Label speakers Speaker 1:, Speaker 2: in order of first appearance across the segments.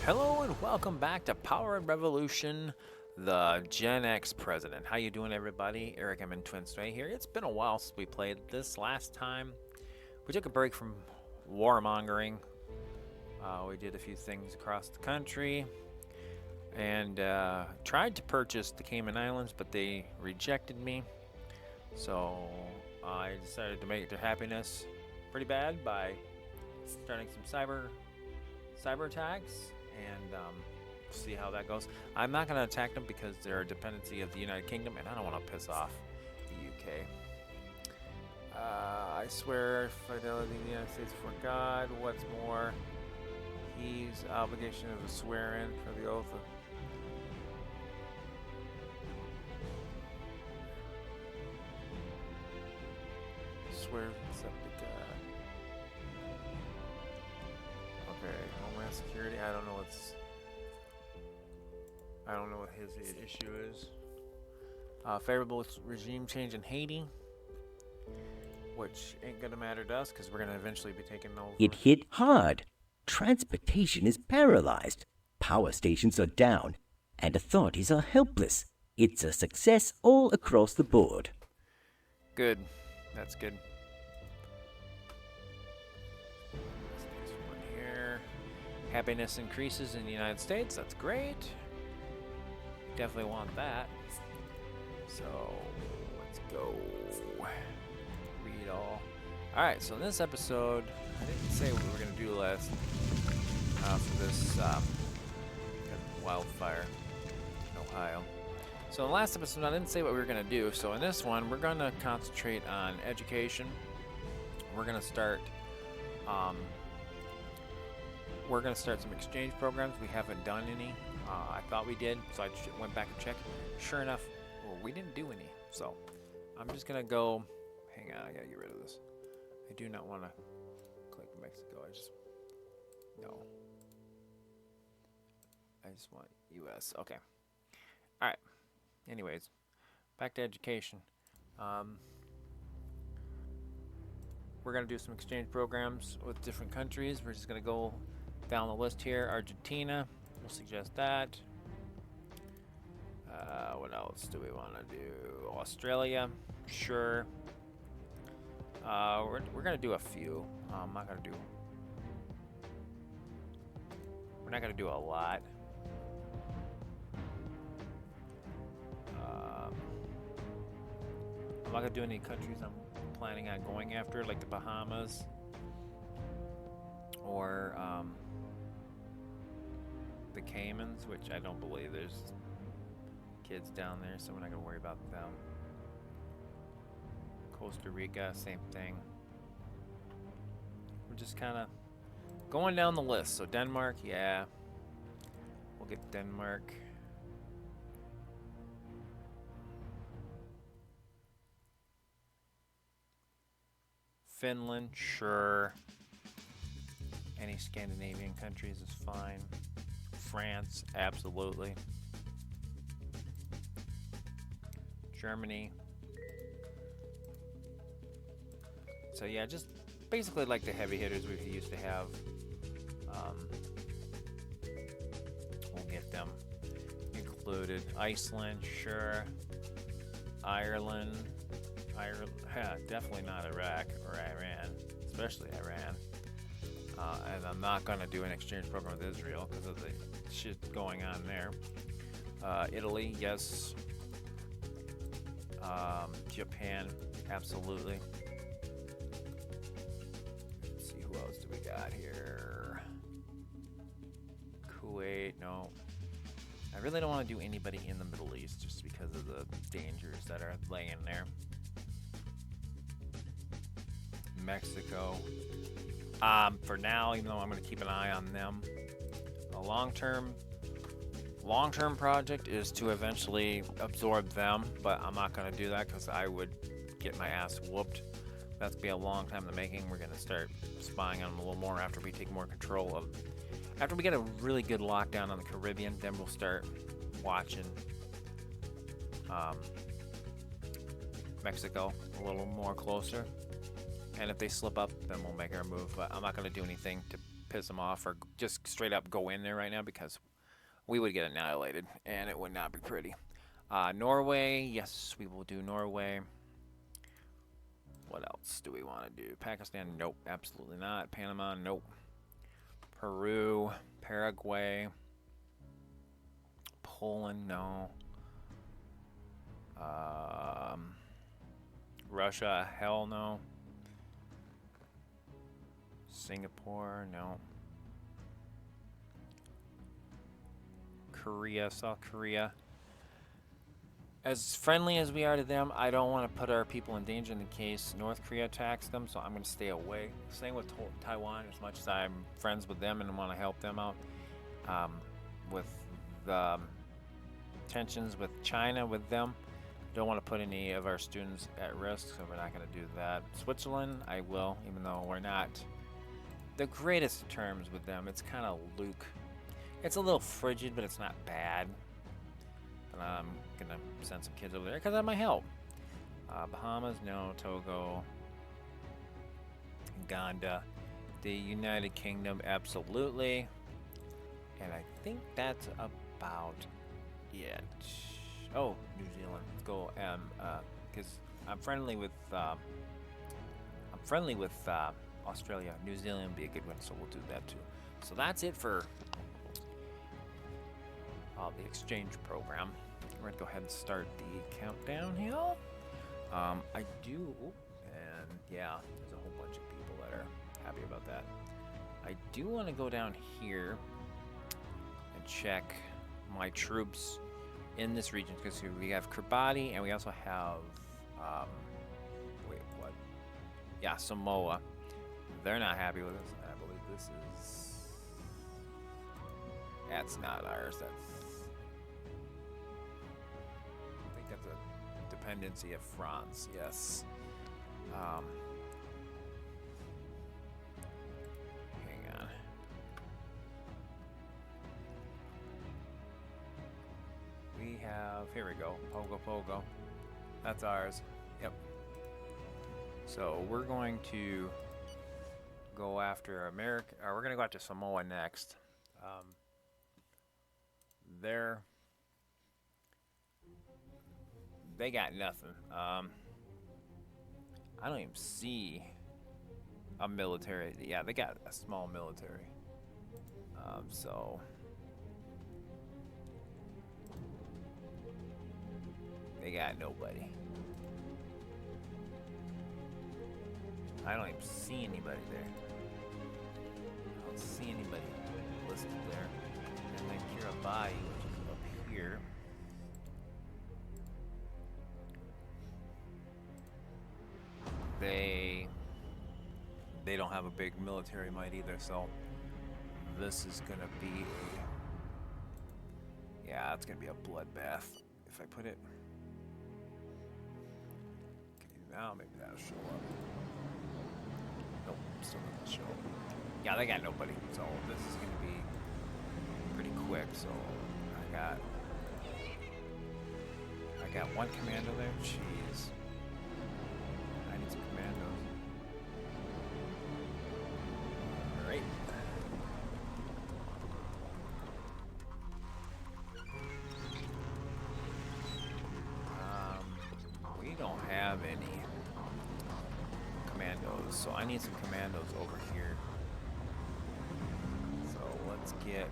Speaker 1: Hello and welcome back to Power and Revolution, the Gen X president. How you doing, everybody? Eric, I'm in Twin Stray here. It's been a while since we played this. Last time we took a break from warmongering. We did a few things across the country and tried to purchase the Cayman Islands, but they rejected me. So I decided to make their happiness pretty bad by starting some cyber attacks and see how that goes. I'm not going to attack them because they're a dependency of the United Kingdom, and I don't want to piss off the UK. I swear fidelity to the United States before God. What's more, he's obligation of a swear-in for the oath of. Swear accept to God. Okay, Homeland Security. I don't know what his issue is. Favorable regime change in Haiti, which ain't gonna matter to us because we're gonna eventually be taking over.
Speaker 2: It hit hard. Transportation is paralyzed. Power stations are down. And authorities are helpless. It's a success all across the board.
Speaker 1: Good. That's good. This one here. Happiness increases in the United States. That's great. Definitely want that. So let's go. Read all. Alright, so in this episode, I didn't say what we were going to do last for this wildfire in Ohio. So in the last episode, I didn't say what we were going to do. So in this one, we're going to concentrate on education. We're going to start some exchange programs. We haven't done any. I thought we did, so I went back and checked. Sure enough, well, we didn't do any. So I'm just gonna go. Hang on, I gotta get rid of this. I do not want to click Mexico. No. I just want U.S. Okay. All right. Anyways, back to education. We're gonna do some exchange programs with different countries. We're just gonna go down the list here. Argentina. We'll suggest that. What else do we want to do? Australia, sure. We're gonna do a few. We're not gonna do a lot. I'm not gonna do any countries I'm planning on going after, like the Bahamas or the Caymans, which I don't believe there's kids down there, so we're not gonna worry about them. Costa Rica, same thing. We're just kind of going down the list. So Denmark, yeah, we'll get Denmark. Finland, sure. Any Scandinavian countries is fine. France, absolutely. Germany. So yeah, just basically like the heavy hitters we used to have. We'll get them included. Iceland, sure. Ireland, definitely not Iraq or Iran, especially Iran. And I'm not gonna do an exchange program with Israel because of the shit going on there. Italy, yes. Japan, absolutely. Let's see, who else do we got here? Kuwait, no. I really don't want to do anybody in the Middle East just because of the dangers that are laying there. Mexico. For now, even though I'm going to keep an eye on them. A long-term project is to eventually absorb them, but I'm not going to do that because I would get my ass whooped. That's be a long time in the making. We're going to start spying on them a little more after we take more control of. After we get a really good lockdown on the Caribbean, then we'll start watching Mexico a little more closer. And if they slip up, then we'll make our move. But I'm not going to do anything to piss them off or just straight up go in there right now because we would get annihilated and it would not be pretty. Norway, yes, we will do Norway. What else do we want to do? Pakistan, nope, absolutely not. Panama, nope. Peru, Paraguay, Poland, no. Russia, hell no. Singapore, no. Korea, South Korea. As friendly as we are to them, I don't want to put our people in danger in case North Korea attacks them, so I'm going to stay away. Same with Taiwan, as much as I'm friends with them and want to help them out. With the tensions with China, with them, don't want to put any of our students at risk, so we're not going to do that. Switzerland, I will, even though we're not the greatest terms with them. It's kind of Luke. It's a little frigid, but it's not bad. But I'm gonna send some kids over there because that might help. Bahamas, no. Togo, Uganda, the United Kingdom, absolutely. And I think that's about it. Oh, New Zealand. Let's go. Because I'm friendly with Australia. New Zealand would be a good one, so we'll do that too. So that's it for the exchange program. We're gonna go ahead and start the countdown here. I do, and yeah, there's a whole bunch of people that are happy about that. I do want to go down here and check my troops in this region because we have Kiribati and we also have, wait, what? Yeah, Samoa. They're not happy with us. I believe this is. That's not ours. I think that's a dependency of France. Yes. Hang on. We have. Here we go. Pogo Pogo. That's ours. Yep. So we're going to go after America. Or we're gonna go after Samoa next. They got nothing. I don't even see a military. Yeah, they got a small military. So they got nobody. I don't even see anybody there. I don't see anybody listed there. And then Kiribati, which is up here. They don't have a big military might either, so this is gonna be yeah, it's gonna be a bloodbath if I put it. Okay, now maybe that'll show up. Nope, still doesn't show. Yeah, they got nobody, so this is gonna be pretty quick. So I got one commando there. Jeez, I need some commandos. All right. We don't have any commandos, so I need some commandos over here. So let's get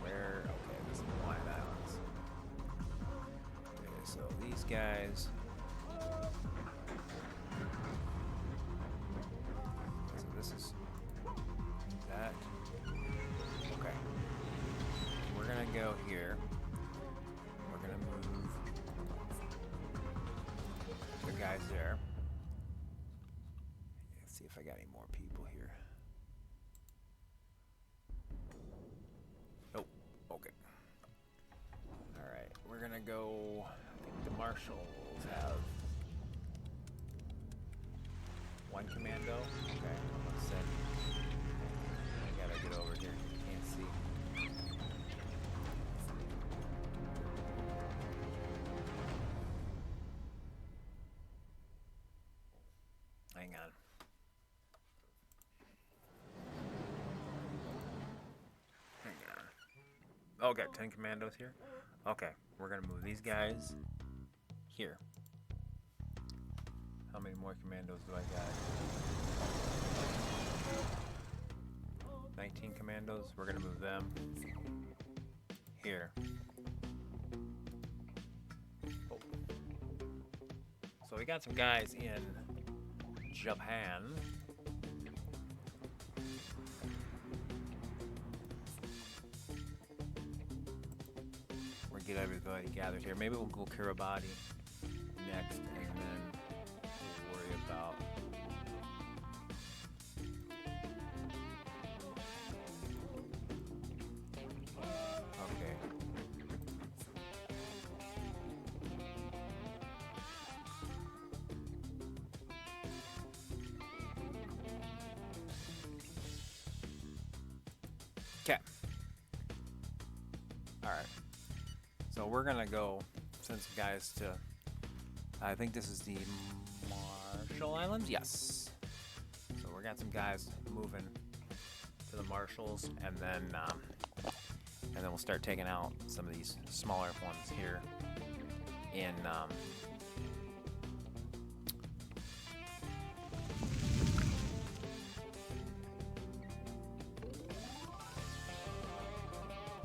Speaker 1: where? Okay, this is the Hawaiian Islands. Okay, so these guys. So this is that. Okay, we're gonna go here. We're gonna move the guys there. Let's see if I got any more people here. Nope. Okay. All right. We're gonna go. I think the marshals have one commando. Okay. Let's send. I gotta get over here. Can't see. Hang on. Okay, 10 commandos here. Okay, we're gonna move these guys here. How many more commandos do I got? 19 commandos. We're gonna move them here. Oh. So we got some guys in Japan. We'll get everybody gathered here. Maybe we'll go Kiribati next, and then we'll worry about. Okay. Okay. All right. So we're gonna go send some guys to. I think this is the Marshall Islands. Yes. So we got some guys moving to the Marshalls, and then we'll start taking out some of these smaller ones here in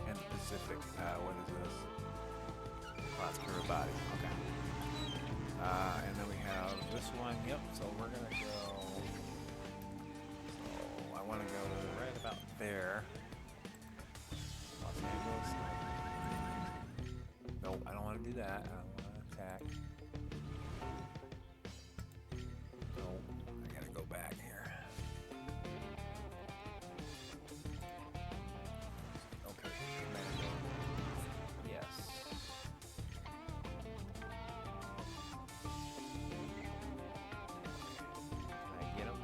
Speaker 1: in the Pacific. What is this? Oh, that's Kiribati. Okay. And then we have this one. Yep. So we're gonna go. So I want to go right about there. Los Angeles. Nope. I don't want to do that. I don't want to attack. Nope. I gotta go back here. Okay. Yes. Can I get him?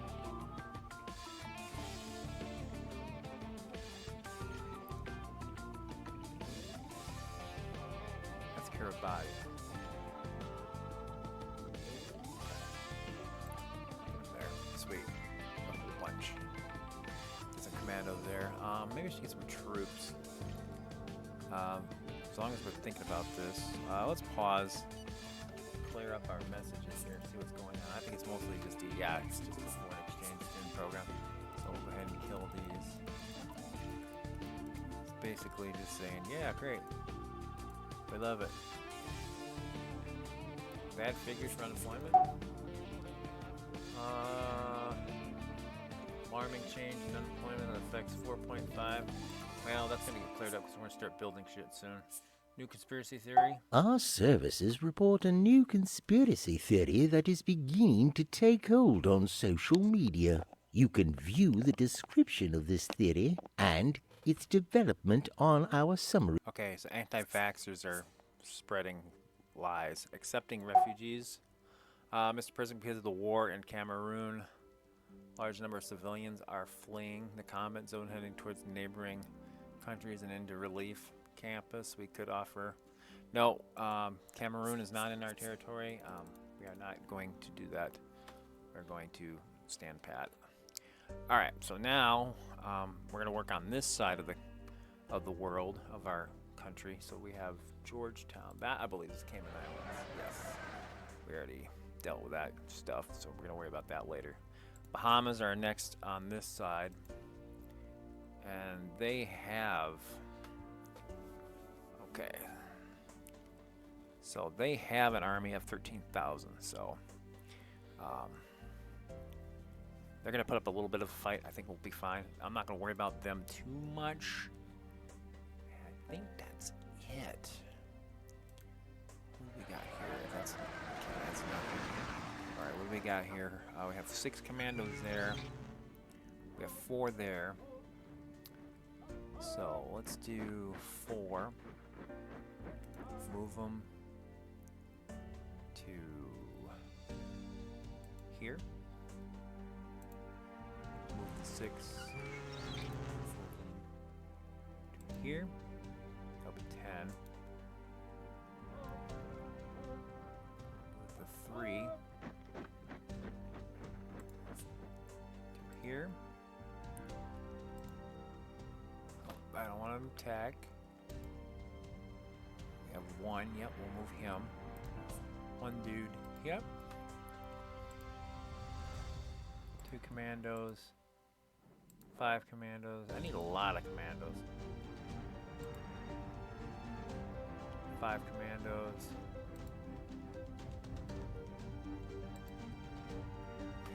Speaker 1: That's Kiribati. There. Sweet. A whole bunch. Get some commandos there. Maybe we should get some troops. As long as we're thinking about this. Let's pause. Clear up our messages here, see what's going on. I think it's mostly just it's just a foreign exchange student program. So we'll go ahead and kill these. It's basically just saying, yeah, great. We love it. Bad figures for unemployment. Alarming change in unemployment that affects 4.5. Well, that's going to get cleared up because we're going to start building shit soon. New conspiracy theory.
Speaker 2: Our services report a new conspiracy theory that is beginning to take hold on social media. You can view the description of this theory and its development on our summary.
Speaker 1: Okay, so anti-vaxxers are spreading lies. Accepting refugees. Mr. President, because of the war in Cameroon, large number of civilians are fleeing the combat zone, heading towards neighboring countries and into relief campus. We could offer. No, Cameroon is not in our territory. We are not going to do that. We're going to stand pat. All right, so now we're going to work on this side of the world of our country. So we have Georgetown. That I believe is Cayman Islands. Yes, we already dealt with that stuff, so we're going to worry about that later. Bahamas are next on this side, and they have. Okay. So they have an army of 13,000. So they're going to put up a little bit of a fight. I think we'll be fine. I'm not going to worry about them too much. I think that's it. What do we got here? That's nothing. All right, what do we got here? We have 6 commandos there. We have 4 there. So let's do 4. Move them to here. Move the 6 to here. That'll be 10. Move the 3 to here. I don't want to attack. one. Yep, we'll move him. One dude. Yep. 2 commandos. 5 commandos. I need a lot of commandos. 5 commandos.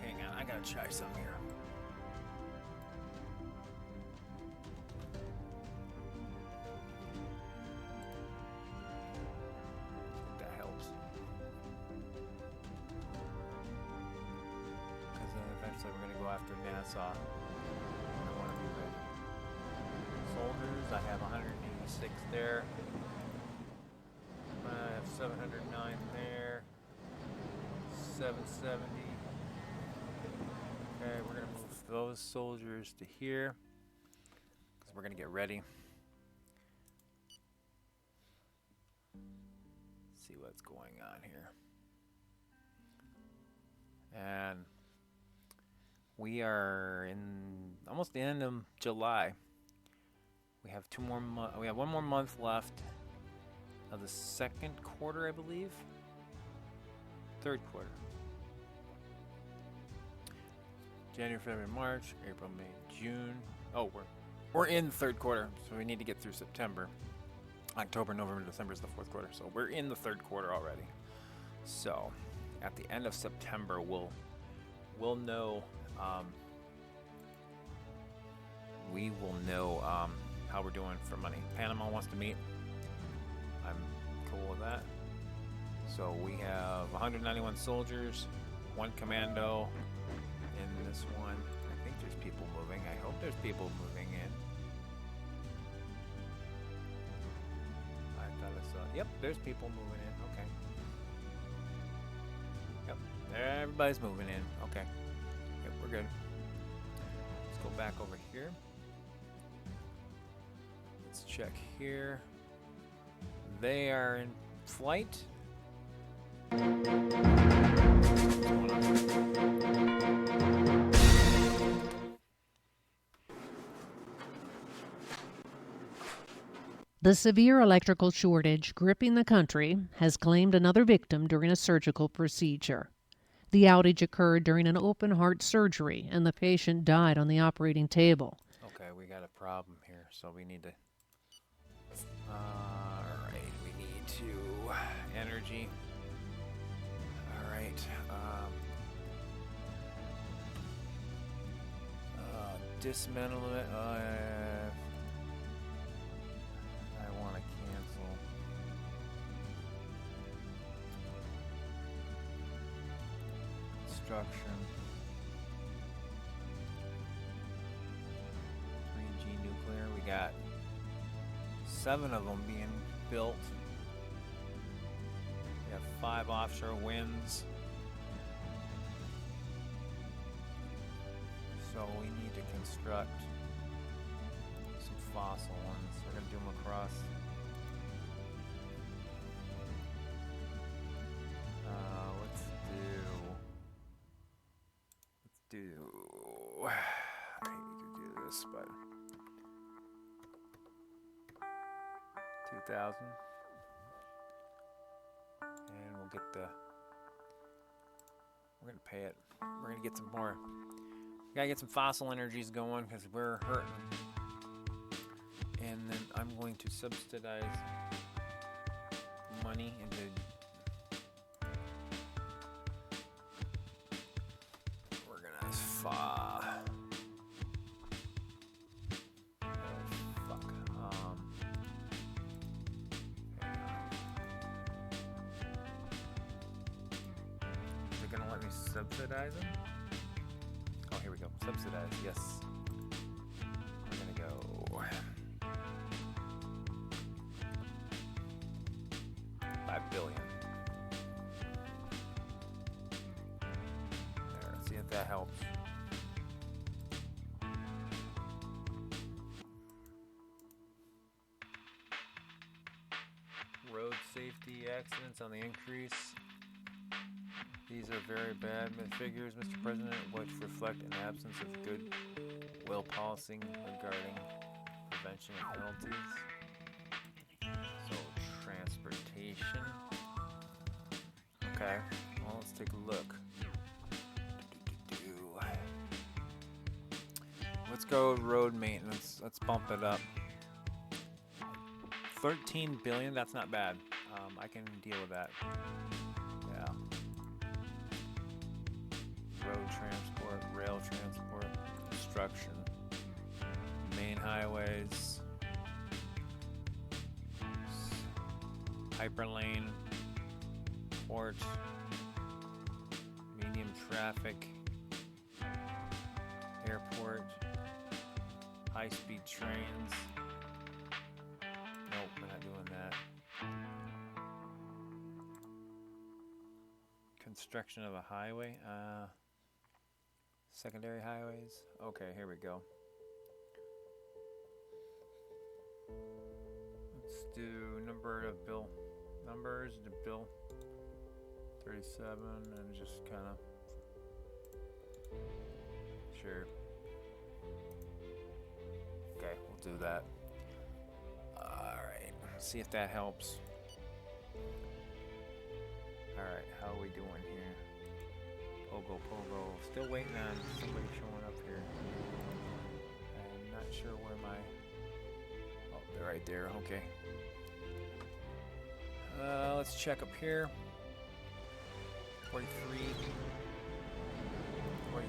Speaker 1: Hang on, I gotta try something here. That helps. Because then eventually we're gonna go after Nassau. I want to be ready. Soldiers, I have 186 there. I have 709 there. 770. Okay, we're gonna move those soldiers to here because we're gonna get ready. See what's going on here. And we are in almost the end of July. We have 2 more we have 1 more month left of the 2nd quarter, I believe. 3rd quarter. January, February, March, April, May, June. Oh, we're in the 3rd quarter, so we need to get through September. October, November, December is the 4th quarter, so we're in the 3rd quarter already. So, at the end of September, we'll know. We will know how we're doing for money. Panama wants to meet. I'm cool with that. So we have 191 soldiers, 1 commando in this one. I think there's people moving. I hope there's people moving in. I thought I saw. Yep, there's people moving in. Okay. Yep, everybody's moving in. Okay. Yep, we're good. Let's go back over here. Let's check here. They are in flight.
Speaker 3: The severe electrical shortage gripping the country has claimed another victim during a surgical procedure. The outage occurred during an open heart surgery, and the patient died on the operating table.
Speaker 1: Okay, we got a problem here, so we need to. Alright, we need to. Energy. Alright. Dismantle it. I want to cancel. Construction. 3G nuclear. We got 7 of them being built. We have 5 offshore winds. So we need to construct some fossil ones. We're going to do them across. I hate to do this, but 2,000. And we'll get we're going to pay it. We're going to get some more. We got to get some fossil energies going because we're hurting. And then I'm going to subsidize money into Is it gonna let me subsidize them? Oh, here we go. Subsidize, yes. I'm gonna go 5 billion. There, let's see if that helps. Road safety accidents on the increase. These are very bad figures, Mr. President, which reflect an absence of good will policy regarding prevention of penalties. So transportation. station. Okay, well, let's take a look. Let's go road maintenance. Let's bump it up. 13 billion, that's not bad. I can deal with that. Yeah. Road transport, rail transport, construction, main highways, hyperlane, port, medium traffic, airport, high-speed trains. Nope, we're not doing that. Construction of a highway. Secondary highways. Okay, here we go. Let's do number of bill. Numbers to bill. 37 and just kind of. Sure. Okay, we'll do that. Alright, see if that helps. Alright, how are we doing here? Pogo. Still waiting on somebody showing up here. I'm not sure where my... Oh, they're right there, okay. Let's check up here. 43. 43.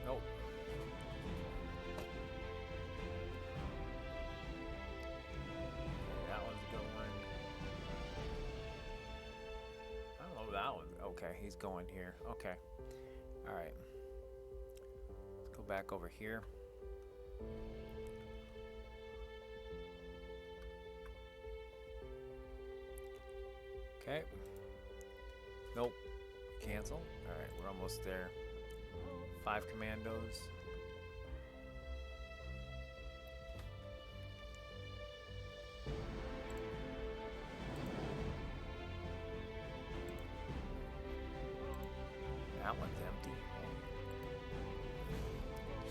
Speaker 1: Nope. That one's going. I don't know that one. Okay, he's going here. Okay. Alright. Let's go back over here. Okay. Nope. Cancel. Alright, we're almost there. 5 commandos. That one's empty.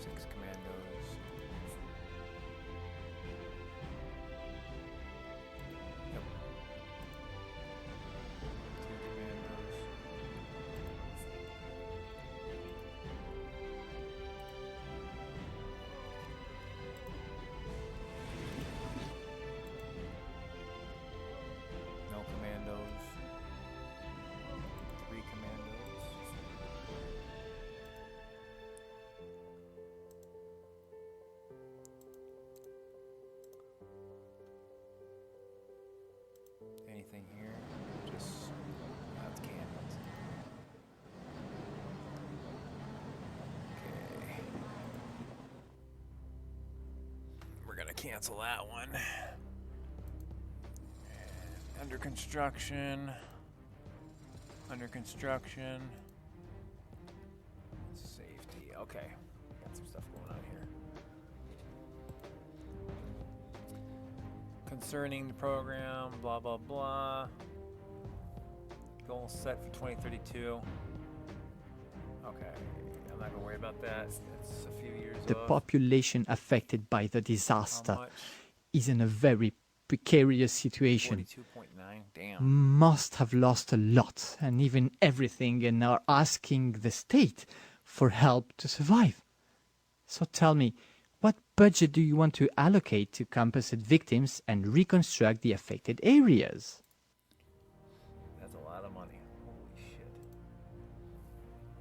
Speaker 1: 6 commandos. Yep. 2 commandos. No commandos. 3 commandos. Anything here? Just that's cannons. Okay. We're gonna cancel that one. And under construction. Under construction. Safety. Okay. Got some stuff going on here. Concerning the program, blah blah blah. Goal set for 2032. Okay, I'm not gonna worry about that. It's a few years
Speaker 4: The
Speaker 1: off.
Speaker 4: population affected by the
Speaker 1: How
Speaker 4: disaster
Speaker 1: much?
Speaker 4: is in a very precarious situation.
Speaker 1: 42.9. Damn.
Speaker 4: Must have lost a lot and even everything and are asking the state for help to survive. So tell me, what budget do you want to allocate to compensate victims and reconstruct the affected areas?
Speaker 1: That's a lot of money. Holy shit.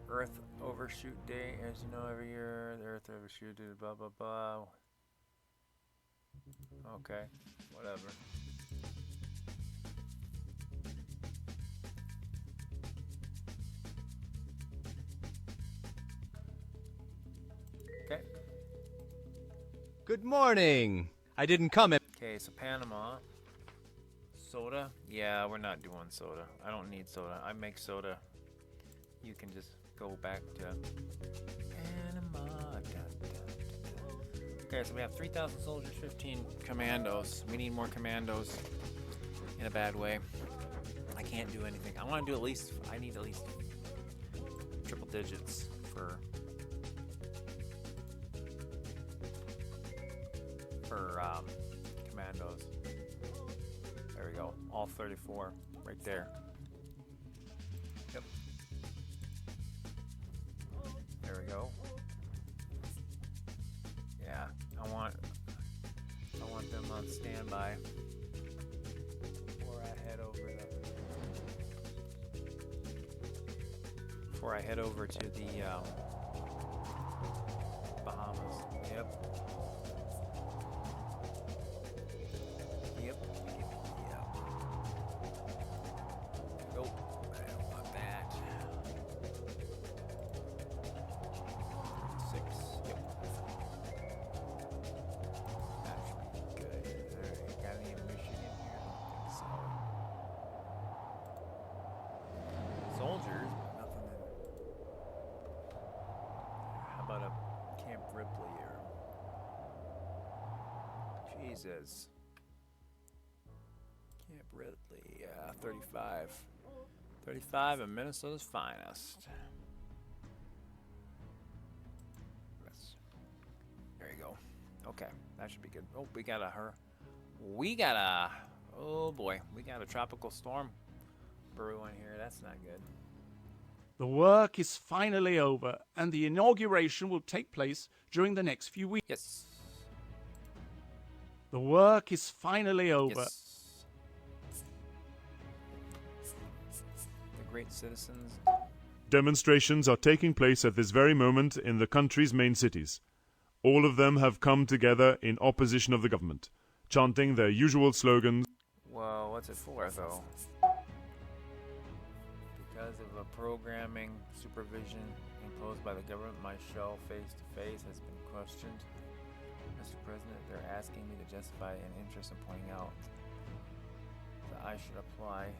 Speaker 1: Earth overshoot day, as you know, every year. The Earth overshoot day, blah blah blah. Okay, whatever. Okay.
Speaker 5: Good morning. I didn't come in.
Speaker 1: Okay, so Panama. Soda? Yeah, we're not doing soda. I don't need soda. I make soda. You can just go back to Panama. Okay, so we have 3,000 soldiers, 15 commandos. We need more commandos in a bad way. I can't do anything. I want to do at least, I need at least triple digits for go. All 34 right there. Yep. There we go. Yeah, I want them on standby before I head over to the Bahamas. Yep. Yep. Nope. I don't want that. 6. Yep. That should be good. Alright, got any ammunition in here? I don't think so. Soldiers, but nothing in. How about a Camp Ripley or Jesus. Camp Ripley, 35. 35 of Minnesota's finest. There you go. Okay, that should be good. Oh, we got a oh boy, we got a tropical storm brewing here. That's not good.
Speaker 6: The work is finally over, and the inauguration will take place during the next few weeks.
Speaker 1: Yes.
Speaker 6: The work is finally over.
Speaker 1: Yes. The great citizens.
Speaker 7: Demonstrations are taking place at this very moment in the country's main cities. All of them have come together in opposition of the government, chanting their usual slogans.
Speaker 1: Well, what's it for, though? Because of a programming supervision imposed by the government, my show face-to-face has been questioned. Mr. President, they're asking me to justify an interest in pointing out that I should apply.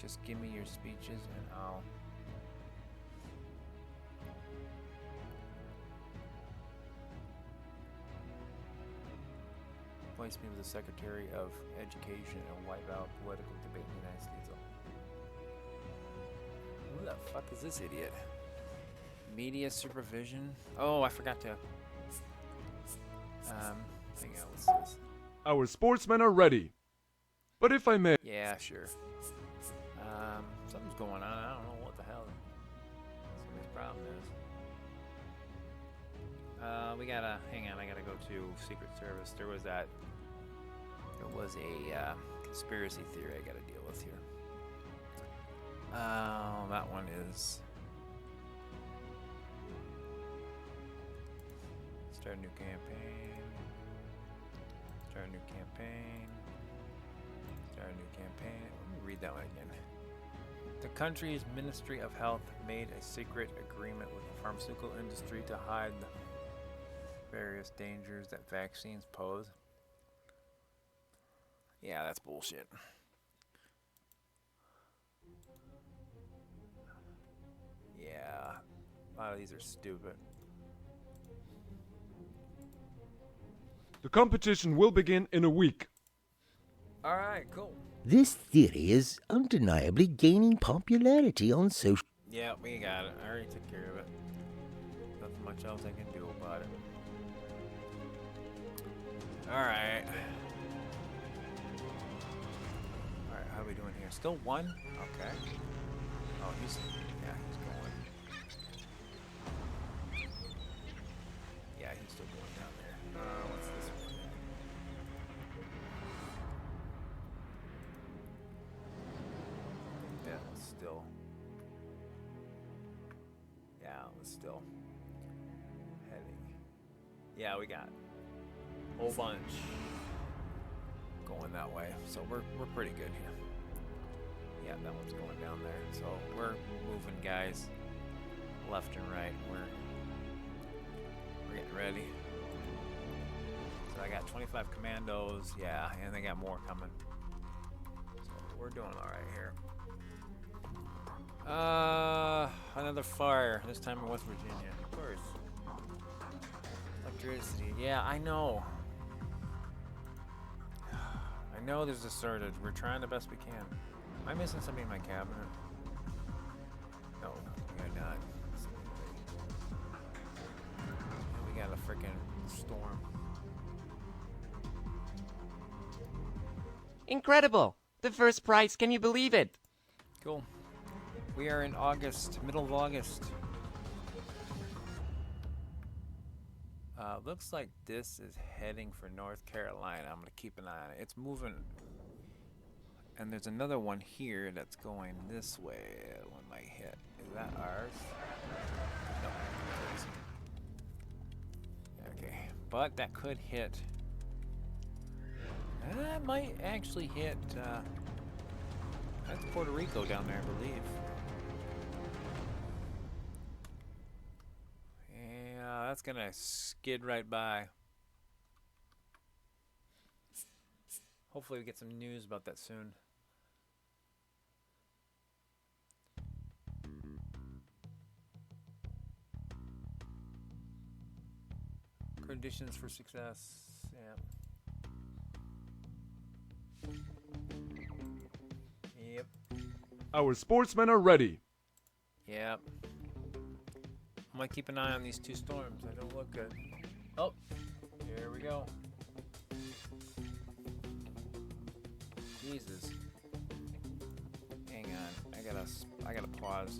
Speaker 1: Just give me your speeches and I'll... Place me with the Secretary of Education and wipe out political debate in the United States. Who the fuck is this idiot? Media supervision. Oh, I forgot to. Hang on, what's this?
Speaker 8: Our sportsmen are ready. But if I may...
Speaker 1: Yeah, sure. Something's going on. I don't know what the hell somebody's problem is. We gotta, hang on, I gotta go to Secret Service. There was a conspiracy theory I gotta deal with here. That one is start a new campaign. Start a new campaign. Start a new campaign. Let me read that one again. The country's Ministry of Health made a secret agreement with the pharmaceutical industry to hide the various dangers that vaccines pose. Yeah, that's bullshit. Yeah, a lot of these are stupid.
Speaker 8: The competition will begin in a week.
Speaker 1: Alright, cool.
Speaker 2: This theory is undeniably gaining popularity on social...
Speaker 1: Yeah, we got it. I already took care of it. Nothing much else I can do about it. Alright. Alright, how are we doing here? Still 1? Okay. Oh, he's going. Yeah, he's still going down there. What's this one? Yeah, it's still. Yeah, it's still heading. Yeah, we got a whole bunch going that way, so we're pretty good here. Yeah, that one's going down there, so we're moving guys left and right. We're getting ready. So I got 25 commandos, yeah, and they got more coming. So we're doing all right here. Another fire. This time in West Virginia, of course. Electricity. Yeah, I know. I know there's a shortage. We're trying the best we can. Am I missing something in my cabinet? No, we're not. We got a freaking storm.
Speaker 9: Incredible! The first prize, can you believe it?
Speaker 1: Cool. We are in August, middle of August. Looks like this is heading for North Carolina. I'm gonna keep an eye on it. It's moving. And there's another one here that's going this way. One might hit. Is that ours? No. Okay. But that could hit. That might actually hit. That's Puerto Rico down there, I believe. Yeah, that's gonna skid right by. Hopefully we get some news about that soon. Conditions for success. Yeah. Yep.
Speaker 8: Our sportsmen are ready.
Speaker 1: Yep. I'm gonna keep an eye on these two storms. They don't look good. Oh, here we go. Jesus. Hang on. I gotta pause.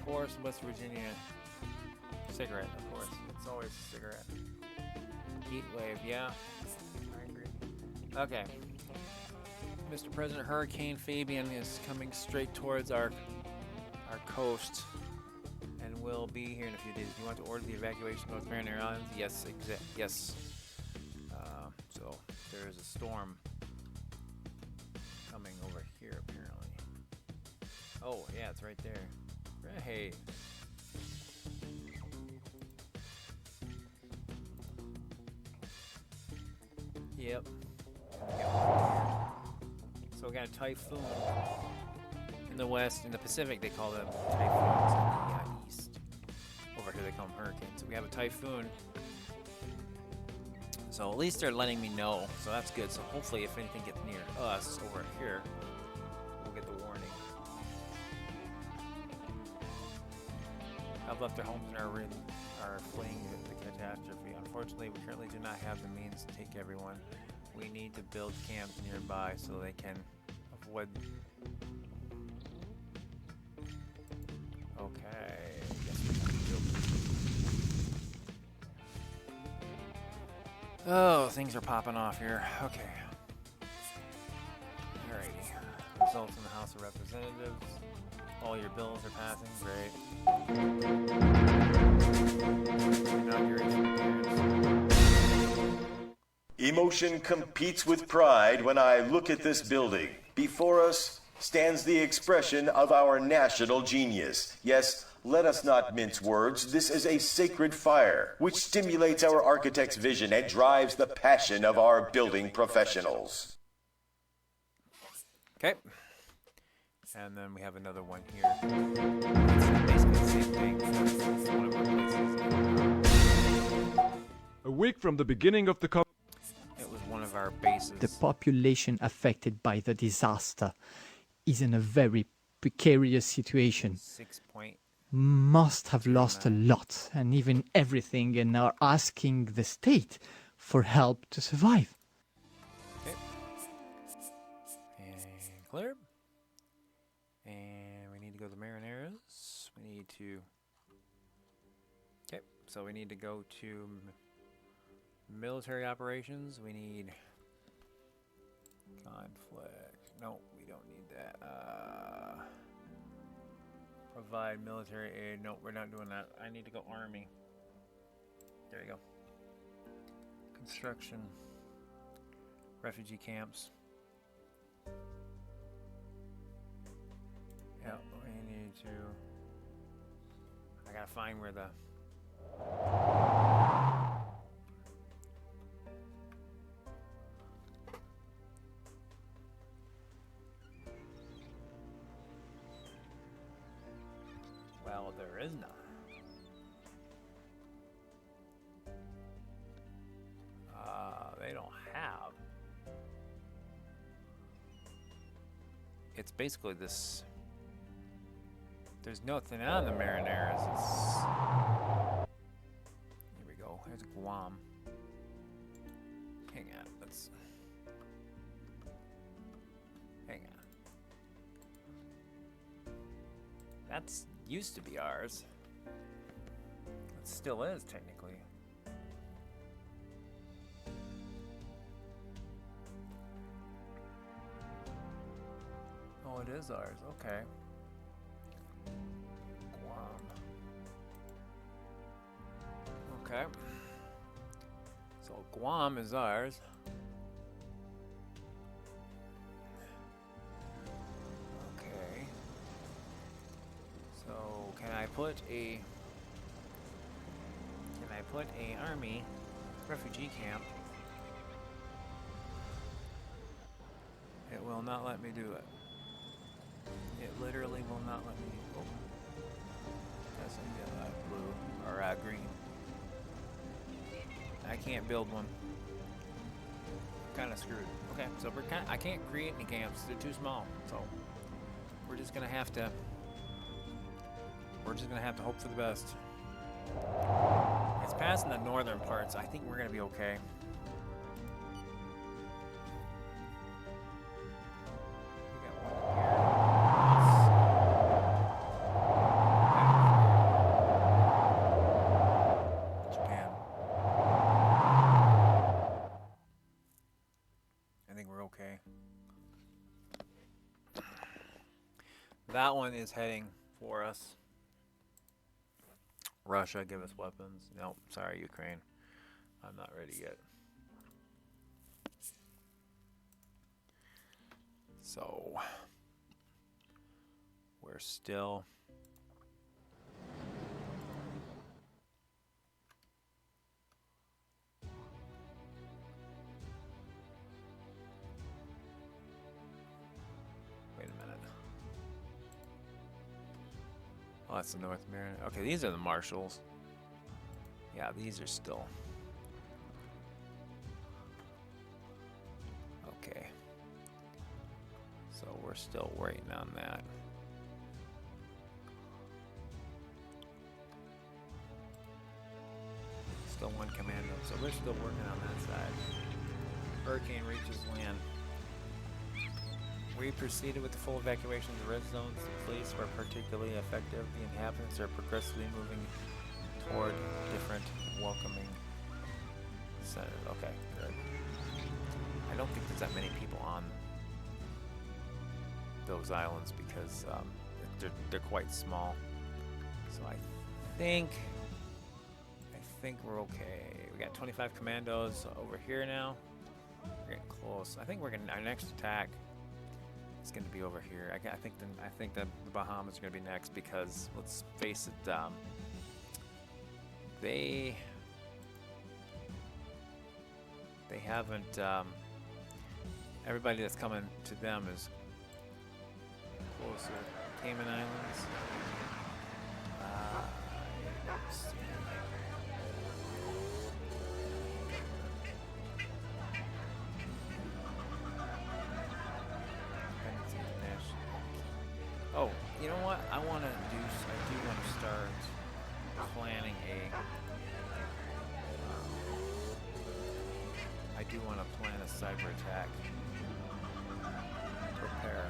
Speaker 1: Forest, West Virginia. Cigarette, of course. It's always a cigarette. Heat wave, yeah. I agree. Okay. Mr. President, Hurricane Fabian is coming straight towards our coast and will be here in a few days. Do you want to order the evacuation of North Marinere Islands? Yes, yes. So there's a storm coming over here apparently. Oh yeah, it's right there. Hey. Yep. So we got a typhoon in the west. In the Pacific, they call them typhoons. In the east, over here they call them hurricanes. So we have a typhoon. So at least they're letting me know. So that's good. So hopefully, if anything gets near us over here, we'll get the warning. Have left their homes and are fleeing the catastrophe. Unfortunately, we currently do not have the means to take everyone. We need to build camps nearby so they can avoid. Okay. Guess we have to build. Oh, things are popping off here. Okay. Alrighty. Results in the House of Representatives. All your bills are passing. Great.
Speaker 10: Emotion competes with pride when I look at this building. Before us stands the expression of our national genius. Yes, let us not mince words. This is a sacred fire which stimulates our architect's vision and drives the passion of our building professionals.
Speaker 1: Okay. And then we have another one here. It's basically the same thing. It's one of our places.
Speaker 8: A week from the beginning of the
Speaker 1: It was one of our bases.
Speaker 4: The population affected by the disaster is in a very precarious situation.
Speaker 1: 6 point.
Speaker 4: Must have lost a lot and even everything and are asking the state for help to survive.
Speaker 1: Okay. And clear. And we need to go to Marineras. We need to. Okay, so we need to go to military operations. We need conflict. No, we don't need that. Provide military aid. No, we're not doing that. I need to go army. There you go. Construction. Refugee camps. Yeah, we need to. I gotta find where the. Well, there is none. They don't have. It's basically this. There's nothing on the Marineras. Here we go. Here's Guam. Hang on. Let's. That's used to be ours. It still is, technically. Oh, it is ours. Okay. Guam. Okay. So Guam is ours. Okay. So can I put a army refugee camp? It will not let me do it. It literally will not let me. Oh. That's a blue or green. I can't build one. Kind of screwed. Okay, so I can't create any camps. They're too small. So we're just gonna have to. We're just gonna have to hope for the best. It's passing the northern parts. I think we're gonna be okay. That one is heading for us. Russia, give us weapons. Nope, sorry, Ukraine. I'm not ready yet. So, we're still... Wait a minute. Oh, that's the North Marin. Okay, these are the Marshals. Yeah, these are still... Okay. So we're still waiting on that. Still one commando, so we're still working on that side. Hurricane reaches land. We proceeded with the full evacuation of the red zones. The police were particularly effective. The inhabitants are progressively moving toward different welcoming centers. Okay, good. I don't think there's that many people on those islands because they're quite small. So I think we're okay. We got 25 commandos over here now. We're getting close. I think we're gonna our next attack. It's going to be over here. I think the Bahamas are going to be next because let's face it, they haven't. Everybody that's coming to them is closer. Cayman Islands. Let's see. Oh, you know what? I do want to start planning I do want to plan a cyber attack. Prepare.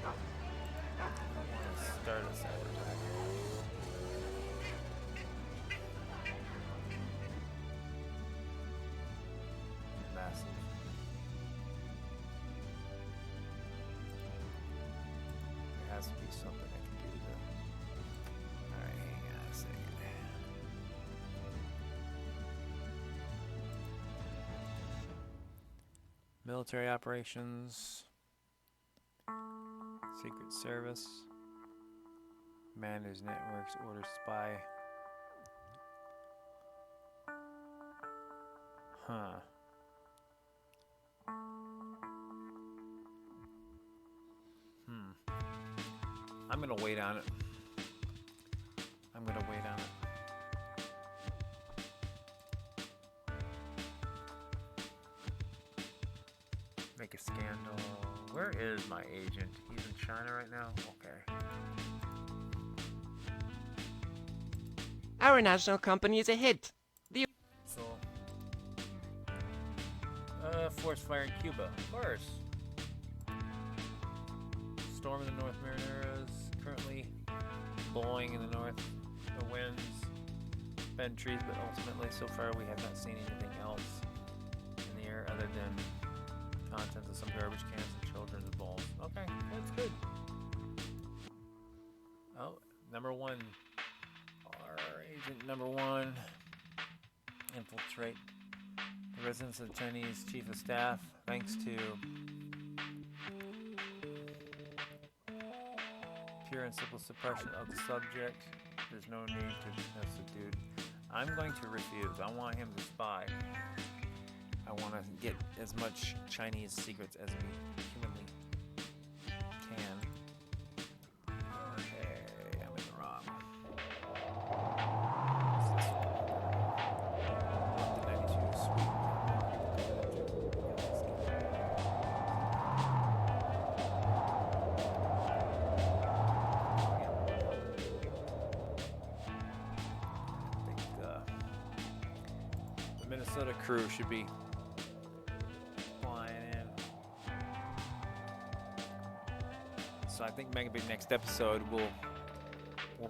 Speaker 1: I want to start a cyber attack. Massive. There has to be something I can do to... Alright, hang on a second. Military operations. Secret Service. Manage networks, order spy. Huh. I'm gonna wait on it. Make a scandal. Where is my agent? He's in China right now? Okay.
Speaker 9: Our national company is a hit.
Speaker 1: So, force fire in Cuba. Of course. Storm in the North Marineros. Currently blowing in the north. The winds bend trees, but ultimately, so far, we have not seen anything else in the air other than contents of some garbage cans and children's bowls. Okay, that's good. Oh, number one. Our agent number one. Infiltrate the residence of the Chinese chief of staff, thanks to pure and simple suppression of the subject. There's no need to dismiss the dude. I'm going to refuse. I want him to spy. I want to get as much Chinese secrets as we humanly can. Okay, I'm in the wrong. What's this one? The 92 suite. The Minnesota crew should be flying in. So I think maybe next episode we'll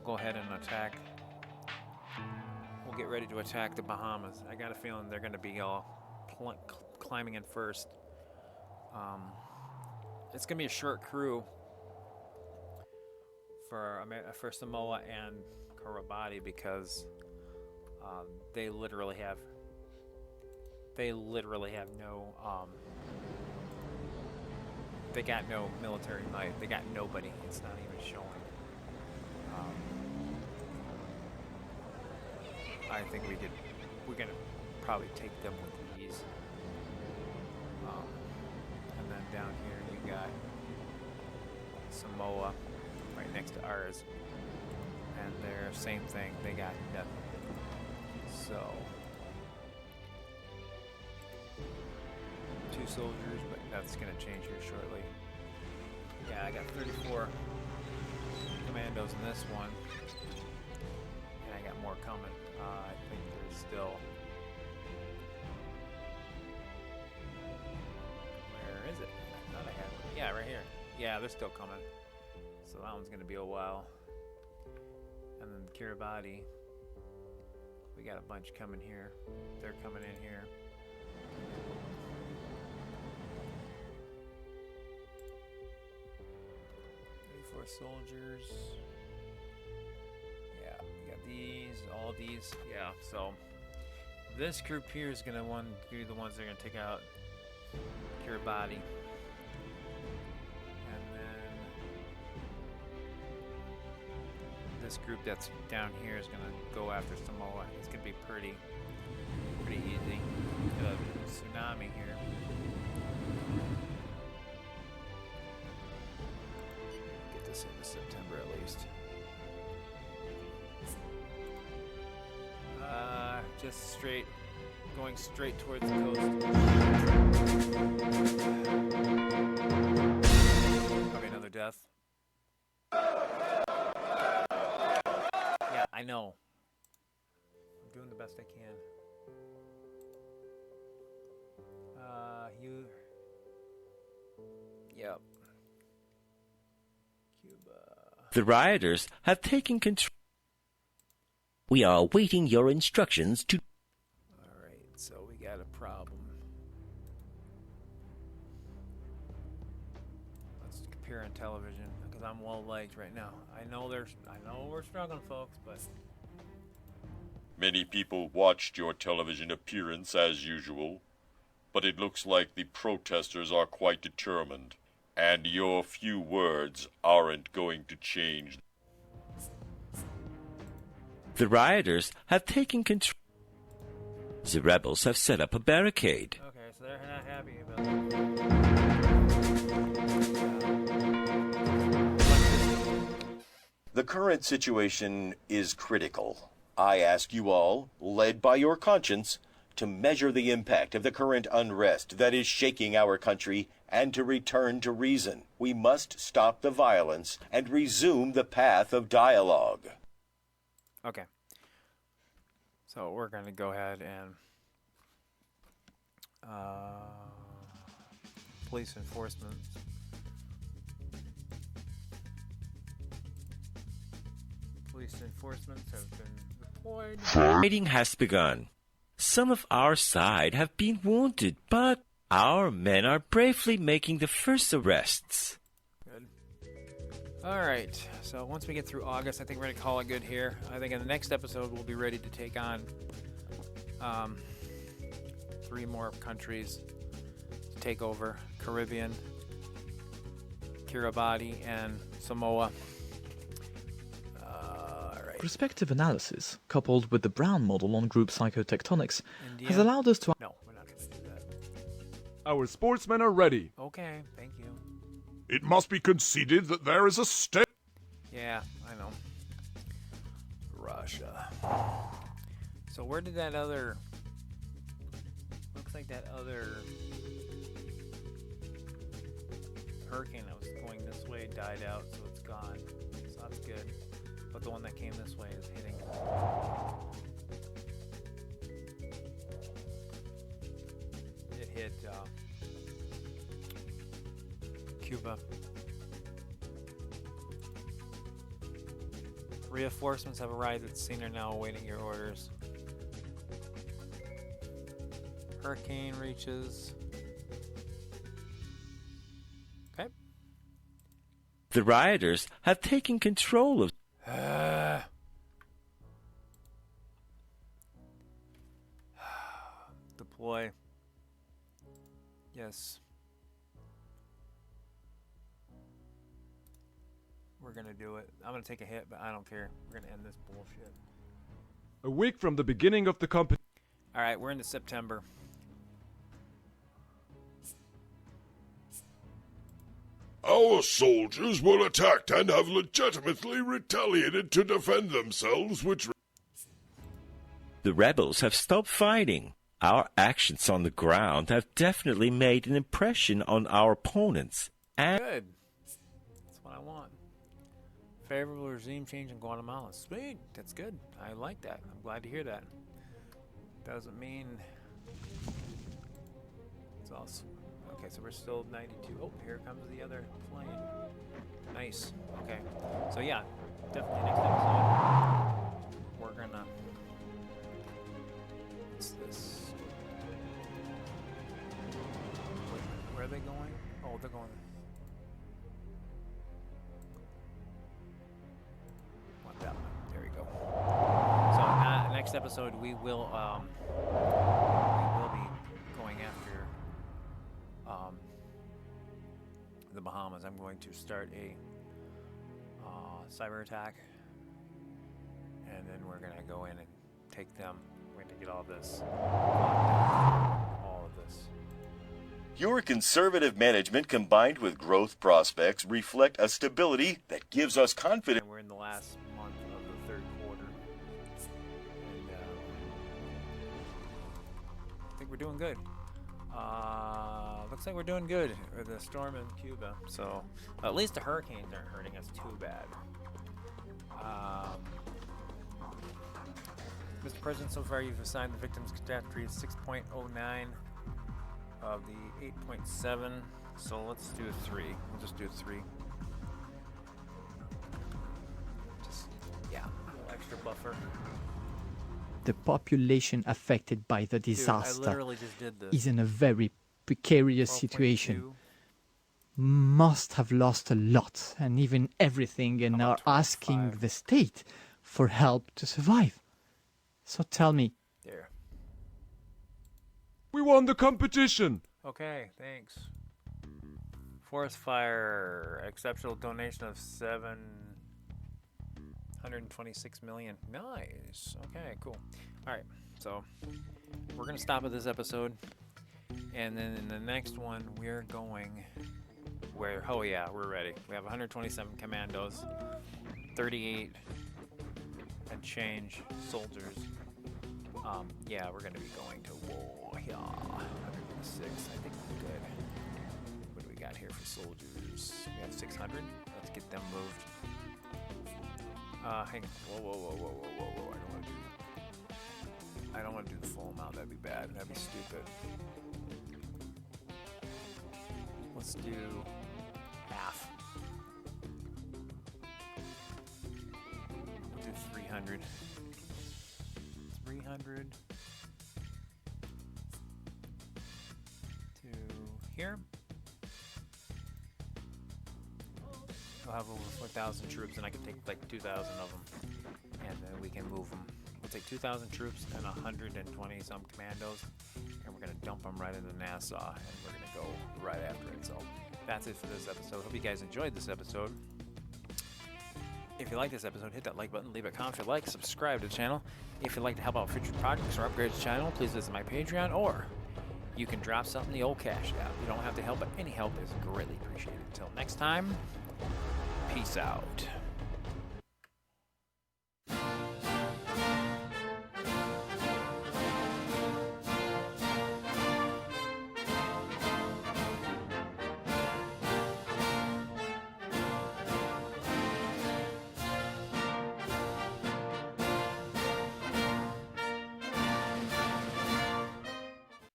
Speaker 1: go ahead and attack. We'll get ready to attack the Bahamas. I got a feeling they're going to be all climbing in first. It's going to be a short crew for Samoa and Kiribati because they literally have no they got no military might. They got nobody. It's not even showing. I think we're gonna probably take them with ease. And then down here you got Samoa right next to ours, and they're same thing. They got nothing. So 2 soldiers, but that's gonna change here shortly. Yeah, I got 34 commandos in this one, and I got more coming. I think there's still. Where is it? I thought I had one. Yeah, right here. Yeah, they're still coming. So that one's gonna be a while. And then Kiribati, we got a bunch coming here. They're coming in here. Soldiers. Yeah, we got these, all these. Yeah, so this group here is gonna be the ones that are gonna take out Kiribati, and then this group that's down here is gonna go after Samoa. It's gonna be pretty easy. Got a tsunami here. Into September at least. Just going straight towards the coast. Probably another death. Yeah, I know. I'm doing the best I can. Yep.
Speaker 2: The rioters have taken control. We are awaiting your instructions to...
Speaker 1: Alright, so we got a problem. Let's compare on television, because I'm well-liked right now. I know we're struggling, folks, but...
Speaker 10: Many people watched your television appearance as usual, but it looks like the protesters are quite determined. And your few words aren't going to change.
Speaker 2: The rioters have taken control. The rebels have set up a barricade.
Speaker 1: Okay, so they're not happy about it.
Speaker 10: The current situation is critical. I ask you all, led by your conscience, to measure the impact of the current unrest that is shaking our country and to return to reason. We must stop the violence and resume the path of dialogue.
Speaker 1: Okay. So we're going to go ahead and police enforcement. Police enforcements have been deployed.
Speaker 11: Fighting has begun. Some of our side have been wounded, but our men are bravely making the first arrests.
Speaker 1: Good. Alright, so once we get through August, I think we're going to call it good here. I think in the next episode, we'll be ready to take on 3 more countries to take over. Caribbean, Kiribati, and Samoa.
Speaker 12: Perspective analysis, coupled with the Brown model on group psychotectonics,
Speaker 1: India.
Speaker 12: has allowed us to...
Speaker 1: No, we're not going to do that.
Speaker 8: Our sportsmen are ready.
Speaker 1: Okay, thank you.
Speaker 6: It must be conceded that there is a state.
Speaker 1: Yeah, I know. Russia. So where did that other... Looks like that other hurricane that was going this way died out, so it's gone. So that's good. But the one that came this way is hitting. It hit Cuba. Reinforcements have arrived at the scene, are now awaiting your orders. Hurricane reaches. Okay.
Speaker 11: The rioters have taken control of...
Speaker 1: Deploy. Yes. We're gonna do it. I'm gonna take a hit, but I don't care. We're gonna end this bullshit.
Speaker 8: A week from the beginning of the competition.
Speaker 1: Alright, we're into September.
Speaker 13: Our soldiers were attacked and have legitimately retaliated to defend themselves, which...
Speaker 11: The rebels have stopped fighting. Our actions on the ground have definitely made an impression on our opponents. And
Speaker 1: Good. That's what I want. Favorable regime change in Guatemala. Sweet. That's good. I like that. I'm glad to hear that. Doesn't mean... It's awesome. Okay, so we're still 92. Oh, here comes the other plane. Nice. Okay. So yeah, definitely next episode, we're gonna... What's this? Where are they going? Oh, they're going... Want that one. There we go. So next episode, we will be going after the Bahamas. I'm going to start a cyber attack, and then we're gonna go in and take them. We're gonna get all this, all of this.
Speaker 10: Your conservative management combined with growth prospects reflect a stability that gives us confidence.
Speaker 1: And we're in the last month of the third quarter, and I think we're doing good. Looks like we're doing good with the storm in Cuba. So at least the hurricanes aren't hurting us too bad. Mr. President, so far you've assigned the victim's catastrophe as 6.09 of the 8.7. So let's do a 3. We'll just do a 3. Just, yeah, a little extra buffer.
Speaker 4: The population affected by the disaster
Speaker 1: Dude, I literally just did this.
Speaker 4: is in a very precarious situation. Must have lost a lot and even everything and are asking the state for help to survive. So tell me.
Speaker 1: There.
Speaker 8: We won the competition.
Speaker 1: Okay, thanks. Forest fire, exceptional donation of 726 million. Nice. Okay, cool. All right, so we're gonna stop at this episode, and then in the next one we're going where? Oh yeah, we're ready. We have 127 commandos, 38 and change soldiers. Yeah, we're gonna be going to war. Yeah, 106. I think we're good. What do we got here for soldiers? We have 600. Let's get them moved. Hang on. Whoa. I don't want to do the full amount. That'd be bad. That'd be stupid. Let's do half. We'll do 300. 300 to here. We'll have over 4,000 troops, and I can take like 2,000 of them, and then we can move them. We'll take 2,000 troops and 120 some commandos, and we're gonna dump them right into Nassau, and we're gonna go right after it. So that's it for this episode. Hope you guys enjoyed this episode. If you like this episode, hit that like button, leave a comment if you like, subscribe to the channel. If you'd like to help out future projects or upgrade the channel, please visit my Patreon, or you can drop something in the old Cash App. You don't have to help, but any help is greatly appreciated. Until next time, peace out.